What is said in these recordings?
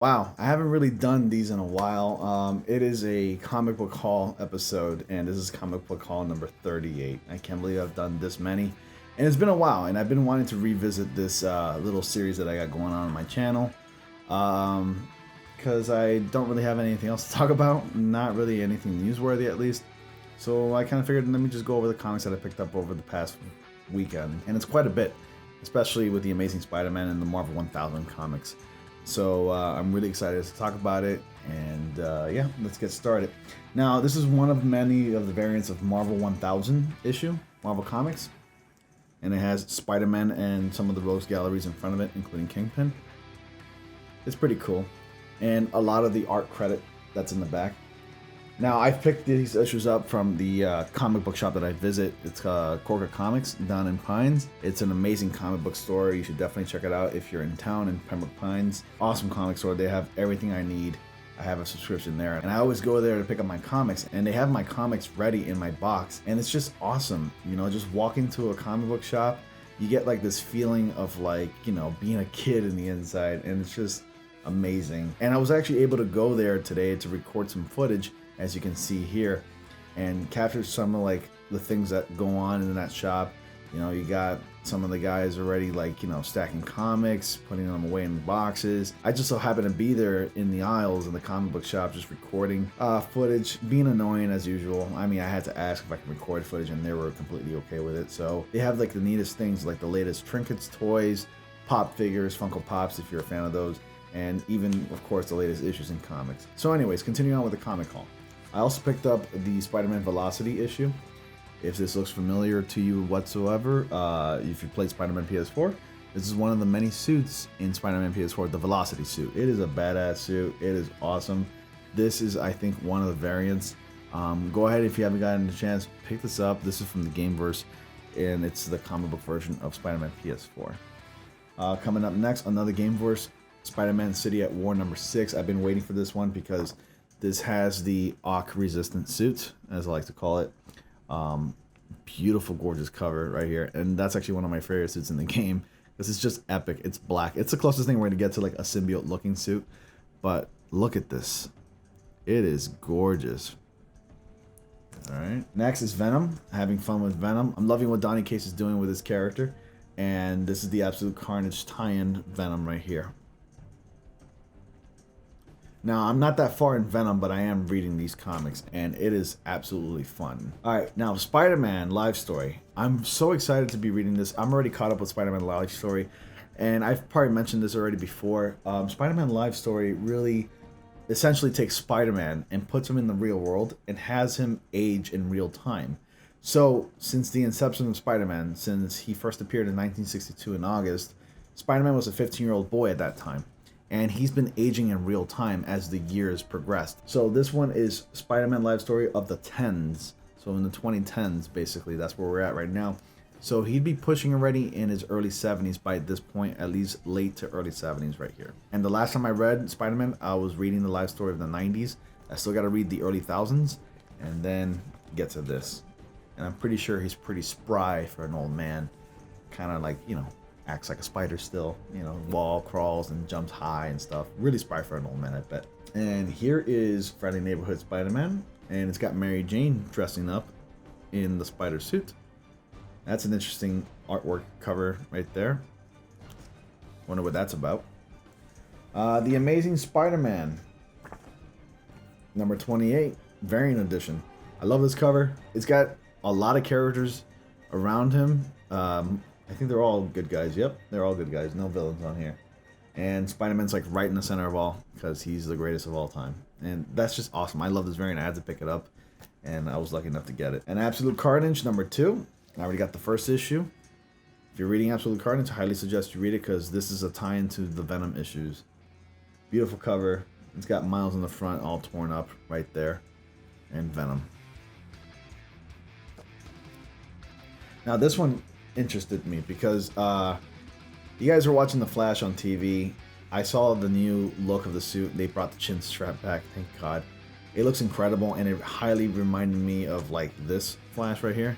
Wow, I haven't really done these in a while. It is a comic book haul episode, and this is comic book haul number 38. I can't believe I've done this many, and it's been a while, and I've been wanting to revisit this little series that I got going on my channel, because I don't really have anything else to talk about, not really anything newsworthy at least. So I kind of figured, let me just go over the comics that I picked up over the past weekend, and it's quite a bit, especially with the Amazing Spider-Man and the Marvel 1000 comics. So I'm really excited to talk about it, and yeah, let's get started. Now, this is one of many of the variants of Marvel 1000 issue, Marvel Comics, and it has Spider-Man and some of the Rogues Galleries in front of it, including Kingpin. It's pretty cool, and a lot of the art credit that's in the back. Now, I've picked these issues up from the comic book shop that I visit. It's Corker Comics down in Pines. It's an amazing comic book store. You should definitely check it out if you're in town in Pembroke Pines. Awesome comic store. They have everything I need. I have a subscription there, and I always go there to pick up my comics, and they have my comics ready in my box, and it's just awesome. You know, just walking to a comic book shop, you get like this feeling of like, you know, being a kid in the inside, and it's just amazing. And I was actually able to go there today to record some footage, as you can see here, and capture some of like the things that go on in that shop. You know, you got some of the guys already like, you know, stacking comics, putting them away in boxes. I just so happen to be there in the aisles in the comic book shop just recording footage, being annoying as usual. I mean, I had to ask if I could record footage, and they were completely okay with it. So they have like the neatest things, like the latest trinkets, toys, pop figures, Funko Pops if you're a fan of those, and even of course the latest issues in comics. So anyways, continuing on with the comic haul. I also picked up the Spider-Man Velocity issue. If this looks familiar to you whatsoever, if you played Spider-Man PS4, this is one of the many suits in Spider-Man PS4, the Velocity suit. It is a badass suit. It is awesome. This is, I think, one of the variants. Go ahead, if you haven't gotten the chance, pick this up. This is from the Gameverse, and it's the comic book version of Spider-Man PS4. Coming up next, another Gameverse, Spider-Man City at War number 6. I've been waiting for this one because this has the Arc resistant suit, as I like to call it. Beautiful, gorgeous cover right here. And that's actually one of my favorite suits in the game, because it's just epic. It's black. It's the closest thing we're going to get to like a symbiote looking suit. But look at this. It is gorgeous. Alright. Next is Venom. Having fun with Venom. I'm loving what Donny Cates is doing with his character. And this is the Absolute Carnage tie-in Venom right here. Now, I'm not that far in Venom, but I am reading these comics, and it is absolutely fun. Alright, now Spider-Man Live Story. I'm so excited to be reading this. I'm already caught up with Spider-Man Live Story, and I've probably mentioned this already before. Spider-Man Live Story really essentially takes Spider-Man and puts him in the real world and has him age in real time. So, since the inception of Spider-Man, since he first appeared in 1962 in August, Spider-Man was a 15-year-old boy at that time. And he's been aging in real time as the years progressed. So this one is Spider-Man Live Story of the 10s. So in the 2010s, basically, that's where we're at right now. So he'd be pushing already in his early 70s by this point, at least late to early 70s right here. And the last time I read Spider-Man, I was reading the live story of the 90s. I still got to read the early thousands and then get to this. And I'm pretty sure he's pretty spry for an old man. Kind of like, you know, acts like a spider still, you know, wall crawls and jumps high and stuff. Really spry for an old man, I bet. And here is Friendly Neighborhood Spider-Man, and it's got Mary Jane dressing up in the spider suit. That's an interesting artwork cover right there. Wonder what that's about. The Amazing Spider-Man number 28 variant edition. I love this cover. It's got a lot of characters around him. I think they're all good guys. Yep, they're all good guys. No villains on here. And Spider-Man's like right in the center of all, because he's the greatest of all time. And that's just awesome. I love this variant. I had to pick it up, and I was lucky enough to get it. And Absolute Carnage number 2. I already got the first issue. If you're reading Absolute Carnage, I highly suggest you read it, because this is a tie-in to the Venom issues. Beautiful cover. It's got Miles in the front all torn up right there. And Venom. Now this one interested me because you guys were watching The Flash on TV. I saw the new look of the suit. They brought the chin strap back, thank God. It looks incredible, and it highly reminded me of like this Flash right here.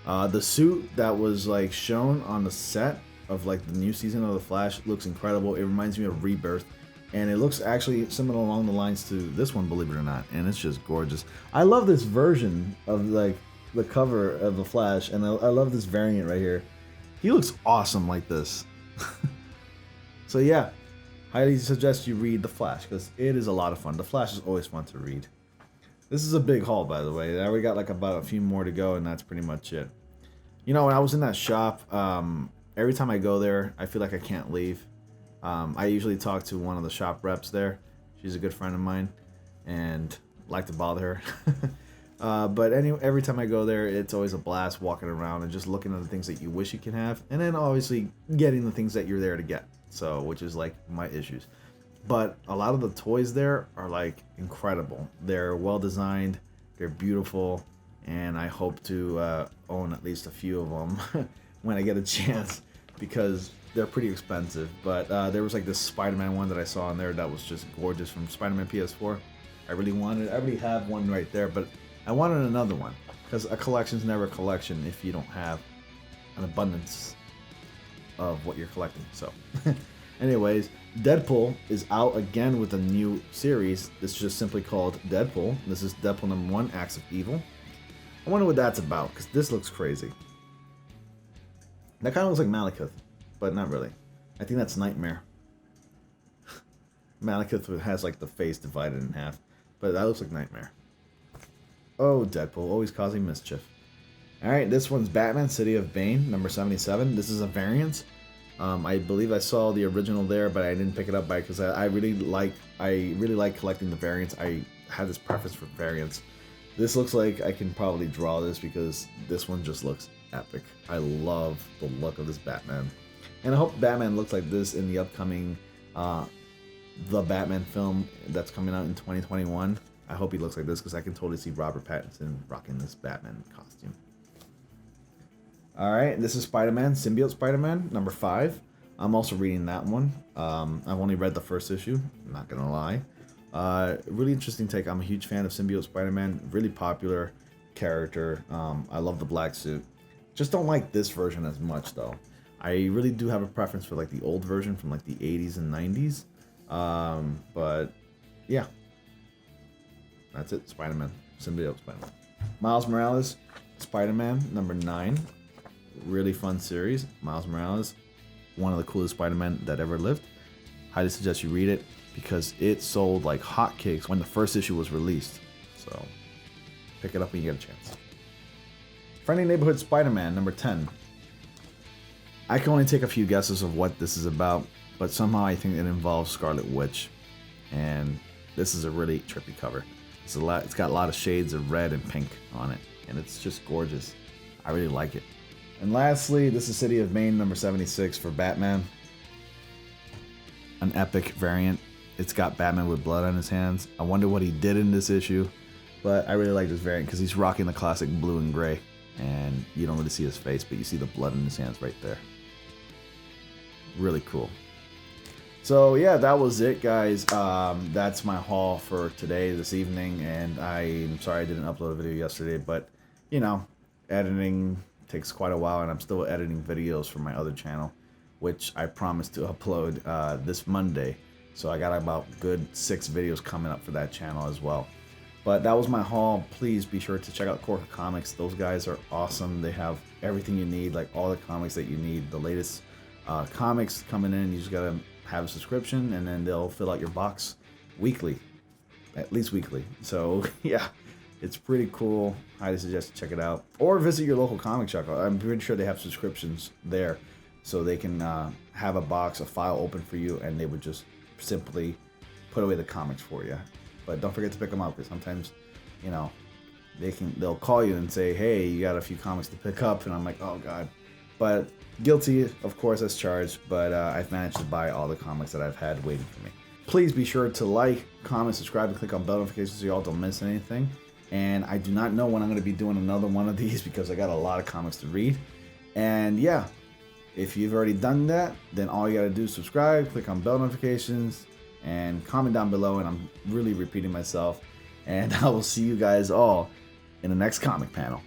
The suit that was like shown on the set of like the new season of The Flash looks incredible. It reminds me of Rebirth, And it looks actually similar along the lines to this one, believe it or not. And it's just gorgeous. I love this version of like the cover of the Flash, and I love this variant right here. He looks awesome like this. So yeah, highly suggest you read the Flash because it is a lot of fun. The Flash is always fun to read. This is a big haul, by the way. Now we got like about a few more to go, and that's pretty much it. You know, when I was in that shop, every time I go there, I feel like I can't leave. I usually talk to one of the shop reps there. She's a good friend of mine, and like to bother her. But every time I go there, it's always a blast walking around and just looking at the things that you wish you can have, and then obviously getting the things that you're there to get. So, which is like my issues. But a lot of the toys there are like incredible. They're well designed, they're beautiful, and I hope to own at least a few of them when I get a chance, because they're pretty expensive. But there was like this Spider-Man one that I saw in there that was just gorgeous from Spider-Man PS4. I already have one right there, but I wanted another one because a collection's never a collection if you don't have an abundance of what you're collecting. So anyways, Deadpool is out again with a new series. This is just simply called Deadpool. This is Deadpool #1, Acts of Evil. I wonder what that's about, because this looks crazy. That kind of looks like Malekith, but not really. I think that's Nightmare. Malekith has like the face divided in half, but that looks like Nightmare. Oh, Deadpool, always causing mischief. Alright, this one's Batman City of Bane, number 77. This is a variant. I believe I saw the original there, but I didn't pick it up because I really like collecting the variants. I have this preference for variants. This looks like I can probably draw this because this one just looks epic. I love the look of this Batman. And I hope Batman looks like this in the upcoming The Batman film that's coming out in 2021. I hope he looks like this because I can totally see Robert Pattinson rocking this Batman costume. Alright, this is Spider-Man, Symbiote Spider-Man, number 5. I'm also reading that one. I've only read the first issue, I'm not gonna lie. Really interesting take. I'm a huge fan of Symbiote Spider-Man, really popular character. I love the black suit. Just don't like this version as much though. I really do have a preference for like the old version from like the 80s and 90s. But yeah. That's it, Spider-Man, Symbiote Spider-Man. Miles Morales, Spider-Man, number 9. Really fun series. Miles Morales, one of the coolest Spider-Men that ever lived. Highly suggest you read it because it sold like hotcakes when the first issue was released. So pick it up when you get a chance. Friendly Neighborhood Spider-Man, number 10. I can only take a few guesses of what this is about, but somehow I think it involves Scarlet Witch. And this is a really trippy cover. It's got a lot of shades of red and pink on it, and it's just gorgeous. I really like it. And lastly, this is City of Bane, number 76 for Batman. An epic variant. It's got Batman with blood on his hands. I wonder what he did in this issue, but I really like this variant because he's rocking the classic blue and gray, and you don't really see his face, but you see the blood in his hands right there. Really cool. So yeah, that was it, guys. That's my haul for today, this evening, and I'm sorry I didn't upload a video yesterday, but you know, editing takes quite a while, and I'm still editing videos for my other channel, which I promised to upload this Monday. So I got about good 6 videos coming up for that channel as well. But that was my haul. Please be sure to check out Corker Comics. Those guys are awesome. They have everything you need, like all the comics that you need. The latest comics coming in, you just gotta have a subscription, and then they'll fill out your box weekly, at least weekly. So yeah, it's pretty cool. Highly suggest to check it out, or visit your local comic shop. I'm pretty sure they have subscriptions there, so they can have a box, a file open for you, and they would just simply put away the comics for you. But don't forget to pick them up, because sometimes, you know, they'll call you and say, hey, you got a few comics to pick up, and I'm like, oh god. But guilty, of course, as charged, but I've managed to buy all the comics that I've had waiting for me. Please be sure to like, comment, subscribe, and click on bell notifications so y'all don't miss anything. And I do not know when I'm going to be doing another one of these because I got a lot of comics to read. And yeah, if you've already done that, then all you got to do is subscribe, click on bell notifications, and comment down below. And I'm really repeating myself. And I will see you guys all in the next comic panel.